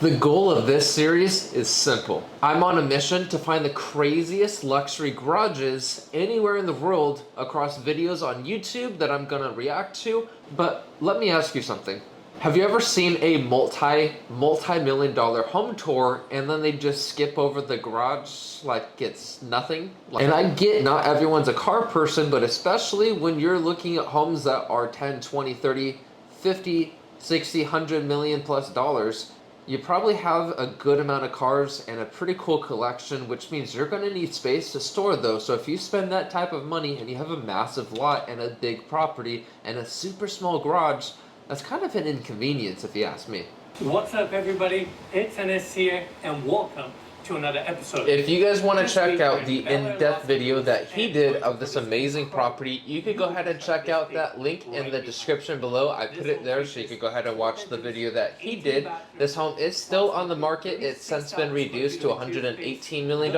The goal of this series is simple. I'm on a mission to find the craziest luxury garages anywhere in the world across videos on YouTube that I'm gonna react to. But let me ask you something. Have you ever seen a multi-million dollar home tour and then they just skip over the garage like it's nothing? And I get not everyone's a car person, but especially when you're looking at homes that are 10, 20, 30, 50, 60, 100 million plus dollars, you probably have a good amount of cars and a pretty cool collection, which means you're going to need space to store those. So if you spend that type of money and you have a massive lot and a big property and a super small garage, that's kind of an inconvenience if you ask me. What's up everybody, it's Enes here and welcome to another episode. If you guys want to check out the in-depth video that he did of this amazing property, you could go ahead and check out that link in the description below. I put it there so you could go ahead and watch the video that he did. This home is still on the market. It's since been reduced to $118 million.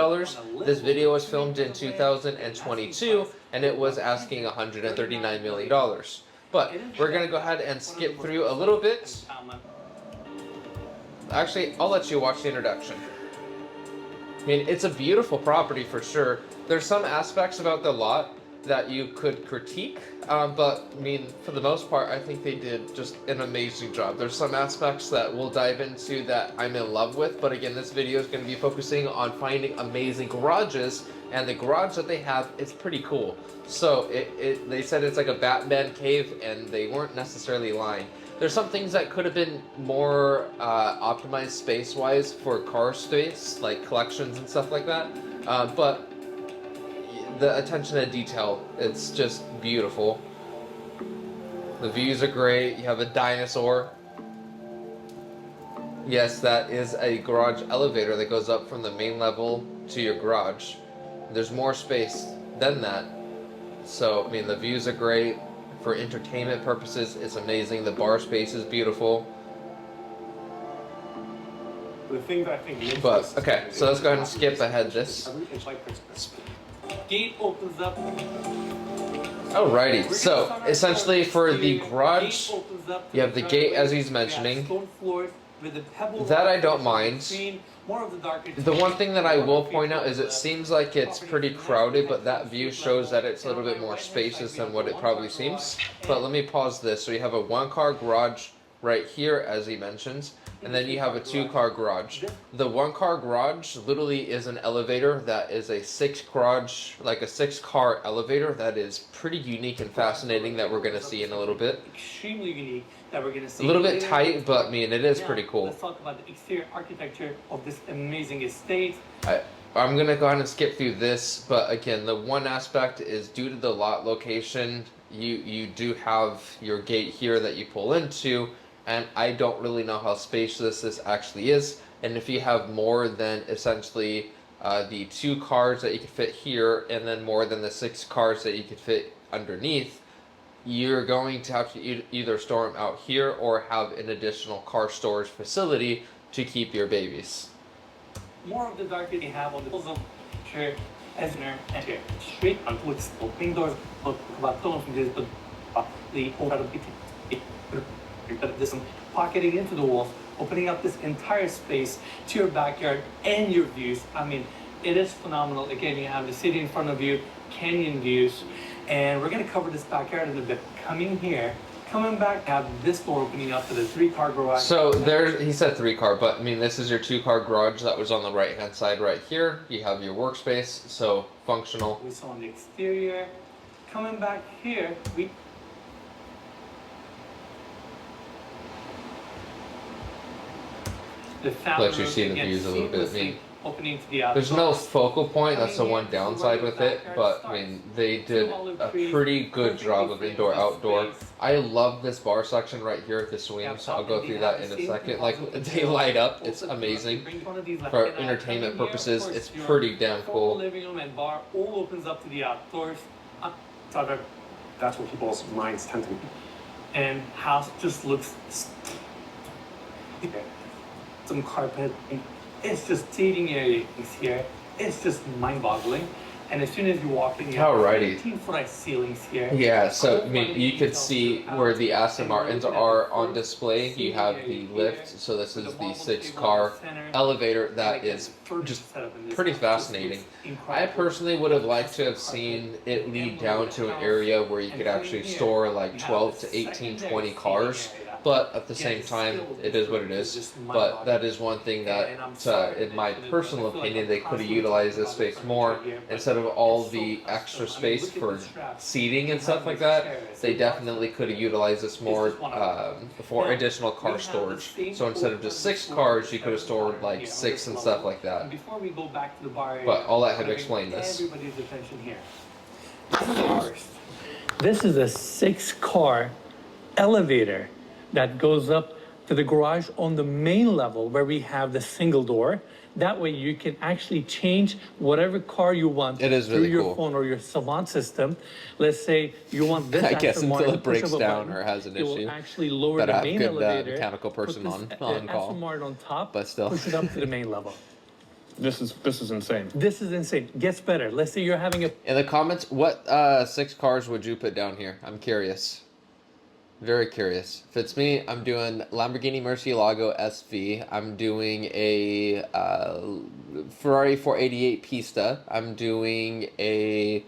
This video was filmed in 2022 and it was asking $139 million. But we're going to go ahead and skip through a little bit. Actually, I'll let you watch the introduction. I mean, it's a beautiful property for sure. There's some aspects about the lot that you could critique, but I mean, for the most part, I think they did just an amazing job. There's some aspects that we'll dive into that I'm in love with, but again, this video is going to be focusing on finding amazing garages, and the garage that they have is pretty cool. So they said it's like a Batman cave, and they weren't necessarily lying. There's some things that could have been more optimized space-wise for car space, like collections and stuff like that. But the attention to detail, it's just beautiful. The views are great. You have a dinosaur. Yes, that is a garage elevator that goes up from the main level to your garage. There's more space than that. So, I mean, the views are great. For entertainment purposes, it's amazing. The bar space is beautiful. The thing that I think but, okay, so let's go ahead and skip ahead this. Gate opens up. Alrighty, so essentially for the garage, you have the gate as he's mentioning. That I don't mind. The one thing that I will point out is it seems like it's pretty crowded, but that view shows that it's a little bit more spacious than what it probably seems. But let me pause this. So you have a one-car garage right here, as he mentions, and then you have a two-car garage. The one-car garage literally is an elevator that is a six-car elevator that is pretty unique and fascinating that we're going to see in a little bit. Extremely unique. That we're going to see a little bit tight, but I mean, it is pretty cool. Let's talk about the exterior architecture of this amazing estate. I'm going to go ahead and skip through this, but again, the one aspect is due to the lot location, you do have your gate here that you pull into, and I don't really know how spacious this actually is. And if you have more than essentially the two cars that you could fit here, and then more than the six cars that you could fit underneath, you're going to have to either store them out here or have an additional car storage facility to keep your babies. More of the darker they have on the bosom, sure, as an enter straight on with opening doors, this pocketing into the walls, opening up this entire space to your backyard and your views. I mean, it is phenomenal. Again, you have the city in front of you, canyon views. And we're going to cover this backyard in a bit. Coming here, coming back, have this door opening up to the three-car garage. So there, he said three-car, but I mean, this is your two-car garage that was on the right-hand side right here. You have your workspace, so functional. We saw on the exterior. Coming back here, we... Let you see the views a little bit. I mean, opening to the there's no focal point, that's the one downside with it, but I mean, they did a pretty good job of indoor-outdoor. I love this bar section right here at the swings, I'll go through that in a second. Like, they light up, it's amazing. For entertainment purposes, it's pretty damn cool. Living room and bar all opens up to the outdoors. That's what people's minds tend to be. And house just looks... Some carpet. It's just seating areas here. It's just mind-boggling. And as soon as you walk in, you Alrighty. have 15-foot ceilings here. Yeah, so I mean, you could see where the Aston Martins are on display. You have the lift, so this is the 6-car elevator that is just pretty fascinating. I personally would have liked to have seen it lead down to an area where you could actually store like 12 to 18, 20 cars. But at the same time, it is what it is. But that is one thing that, in my personal opinion, they could have utilized this space more instead of all the extra space for seating and stuff like that. They definitely could have utilized this more for additional car storage. So instead of just 6 cars, you could have stored like 6 and stuff like that. Before we go back to the bar area, But I'll let him explain this. everybody's attention here. This is a 6-car elevator that goes up to the garage on the main level where we have the single door. That way you can actually change whatever car you want through your phone or your Savant system. Let's say you want this. I guess Aston until Martin, it breaks push of a down button, or has an it will issue. actually lower But the I have main good elevator. mechanical person put this, on call. Aston Martin on top, But still. push it up to the main level. This is insane. This is insane. Gets better. Let's say you're having a In the comments, what 6 cars would you put down here? I'm curious. Very curious. If it's me, I'm doing Lamborghini Murcielago SV. I'm doing a Ferrari 488 Pista. I'm doing a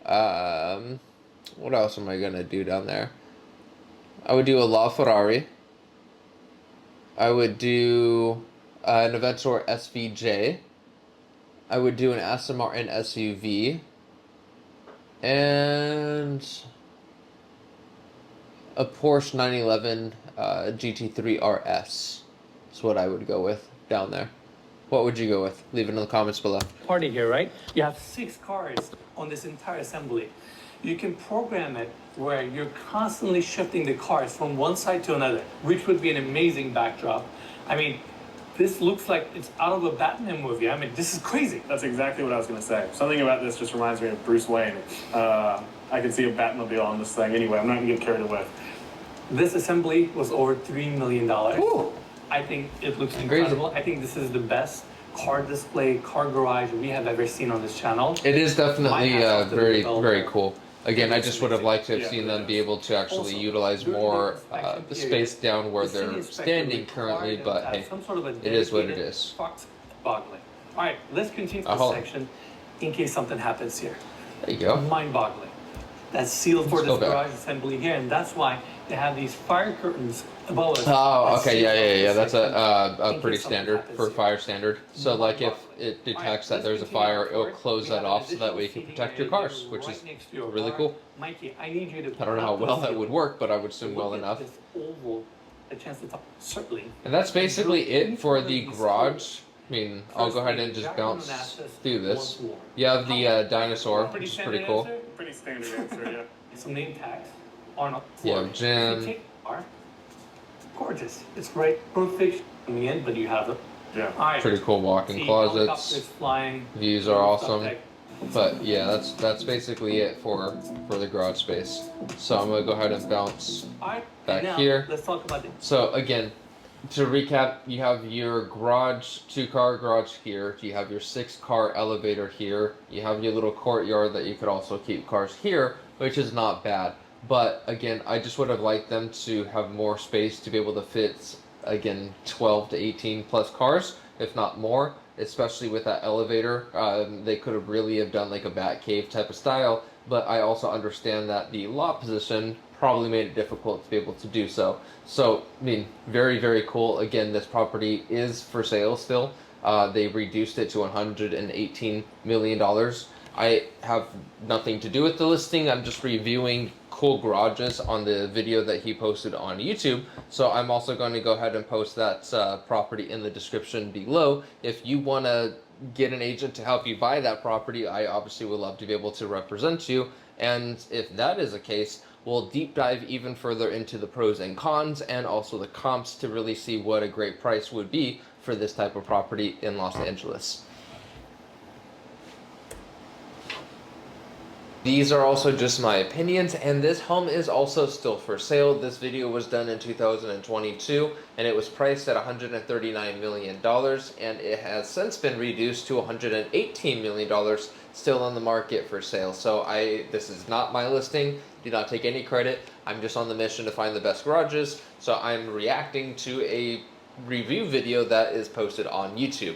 what else am I gonna do down there? I would do a LaFerrari. I would do an Aventador SVJ. I would do an Aston Martin SUV. And a Porsche 911 GT3 RS is what I would go with down there. What would you go with? Leave it in the comments below. party here, right? You have 6 cars on this entire assembly. You can program it where you're constantly shifting the cars from one side to another, which would be an amazing backdrop. I mean, this looks like it's out of a Batman movie. I mean, this is crazy. That's exactly what I was going to say. Something about this just reminds me of Bruce Wayne. I can see a Batmobile on this thing. Anyway, I'm not going to get carried away. This assembly was over $3 million. Ooh. I think it looks incredible. I think this is the best car display, car garage we have ever seen on this channel. It is definitely very, very cool. Again, I It's just would have amazing. liked to have seen them be able to actually utilize more the space down where The city they're inspector standing required currently, them but to have hey, some sort of a it is what it dedicated is. boggling. All right, let's continue this section in case something happens here. There you go. Mind-boggling. That's sealed for Let's go this back. garage assembly here, and that's why they have these fire curtains above us. Oh, that okay, seal off yeah. this That's section a in pretty case something standard happens for here. fire standard. So like if it detects that there's a fire, it'll close that off so that way you can protect your cars, which is really cool. Mikey, I need you to. I don't know how well that would work, but I would assume well Look at enough. this oval, a chance to talk. Certainly. And that's basically it for the garage. I mean, I'll go ahead and just bounce through this. You have the dinosaur, which is pretty cool. Pretty standard answer, yeah. Some name tags on a You floor. have gym. If you take a car, gorgeous. It's right, perfect coming in, but you have it. Yeah. All right. Pretty cool walk-in See, clousets. helicopters flying. Views are awesome. Stuff But yeah, that's basically it for the garage space. So I'm gonna go ahead and bounce. All right. Back now, here. Let's talk about it. So again, to recap, you have your garage, 2-car garage here. You have your 6-car elevator here. You have your little courtyard that you could also keep cars here, which is not bad. But again, I just would have liked them to have more space to be able to fit, again, 12 to 18 plus cars, if not more. Especially with that elevator, they could have really have done like a Batcave type of style. But I also understand that the lot position probably made it difficult to be able to do so. So, I mean, very, very cool. Again, this property is for sale still. They reduced it to $118 million. I have nothing to do with the listing. I'm just reviewing cool garages on the video that he posted on YouTube. So I'm also going to go ahead and post that property in the description below. If you want to get an agent to help you buy that property, I obviously would love to be able to represent you. And if that is the case, we'll deep dive even further into the pros and cons and also the comps to really see what a great price would be for this type of property in Los Angeles. These are also just my opinions, and this home is also still for sale. This video was done in 2022, and it was priced at $139 million, and it has since been reduced to $118 million, still on the market for sale. So this is not my listing. Do not take any credit. I'm just on the mission to find the best garages, so I'm reacting to a review video that is posted on YouTube.